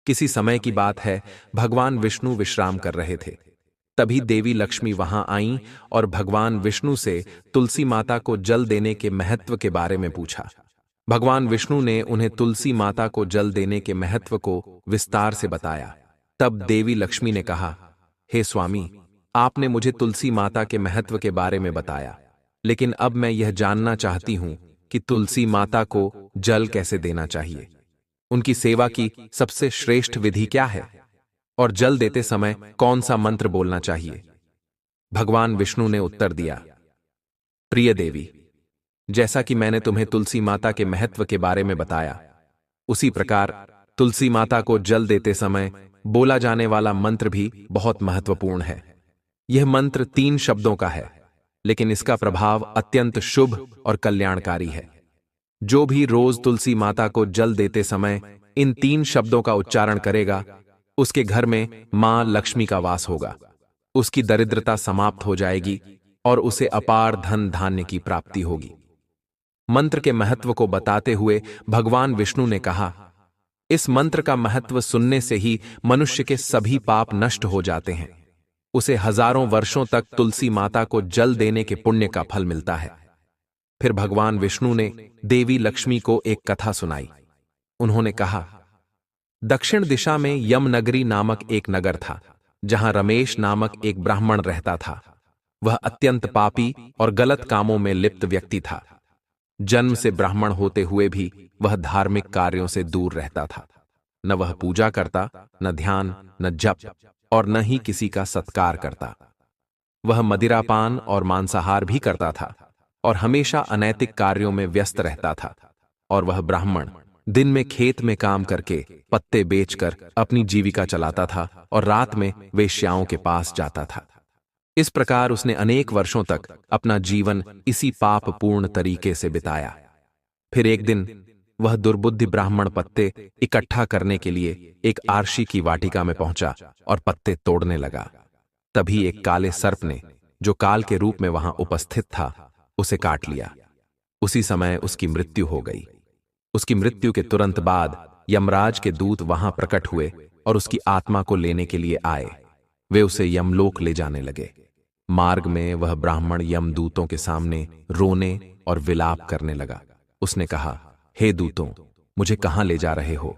किसी समय की बात है, भगवान विष्णु विश्राम कर रहे थे। तभी देवी लक्ष्मी वहां आईं और भगवान विष्णु से तुलसी माता को जल देने के महत्व के बारे में पूछा। भगवान विष्णु ने उन्हें तुलसी माता को जल देने के महत्व को विस्तार से बताया। तब देवी लक्ष्मी ने कहा, हे स्वामी, आपने मुझे तुलसी माता के महत्व के बारे में बताया, लेकिन अब मैं यह जानना चाहती हूं कि तुलसी माता को जल कैसे देना चाहिए। उनकी सेवा की सबसे श्रेष्ठ विधि क्या है और जल देते समय कौन सा मंत्र बोलना चाहिए। भगवान विष्णु ने उत्तर दिया, प्रिय देवी, जैसा कि मैंने तुम्हें तुलसी माता के महत्व के बारे में बताया, उसी प्रकार तुलसी माता को जल देते समय बोला जाने वाला मंत्र भी बहुत महत्वपूर्ण है। यह मंत्र 3 शब्दों का है, लेकिन इसका प्रभाव अत्यंत शुभ और कल्याणकारी है। जो भी रोज तुलसी माता को जल देते समय इन 3 शब्दों का उच्चारण करेगा, उसके घर में मां लक्ष्मी का वास होगा, उसकी दरिद्रता समाप्त हो जाएगी और उसे अपार धन धान्य की प्राप्ति होगी। मंत्र के महत्व को बताते हुए भगवान विष्णु ने कहा, इस मंत्र का महत्व सुनने से ही मनुष्य के सभी पाप नष्ट हो जाते हैं। उसे हजारों वर्षों तक तुलसी माता को जल देने के पुण्य का फल मिलता है। फिर भगवान विष्णु ने देवी लक्ष्मी को एक कथा सुनाई। उन्होंने कहा, दक्षिण दिशा में यमनगरी नामक एक नगर था, जहां रमेश नामक एक ब्राह्मण रहता था। वह अत्यंत पापी और गलत कामों में लिप्त व्यक्ति था। जन्म से ब्राह्मण होते हुए भी वह धार्मिक कार्यों से दूर रहता था। न वह पूजा करता, न ध्यान, न जप और न ही किसी का सत्कार करता। वह मदिरापान और मांसाहार भी करता था और हमेशा अनैतिक कार्यों में व्यस्त रहता था। और वह ब्राह्मण दिन में खेत में काम करके पत्ते बेचकर अपनी जीविका चलाता था और रात में वेश्याओं के पास जाता था। इस प्रकार उसने अनेक वर्षों तक अपना जीवन इसी पापपूर्ण तरीके से बिताया। फिर एक दिन वह दुर्बुद्धि ब्राह्मण पत्ते इकट्ठा करने के लिए एक आरशी की वाटिका में पहुंचा और पत्ते तोड़ने लगा। तभी एक काले सर्प ने, जो काल के रूप में वहां उपस्थित था, उसे काट लिया। उसी समय उसकी मृत्यु हो गई। उसकी मृत्यु के तुरंत बाद यमराज के दूत वहां प्रकट हुए और उसकी आत्मा को लेने के लिए आए। वे उसे यमलोक ले जाने लगे। मार्ग में वह ब्राह्मण यमदूतों के सामने रोने और विलाप करने लगा। उसने कहा, हे दूतों, मुझे कहां ले जा रहे हो?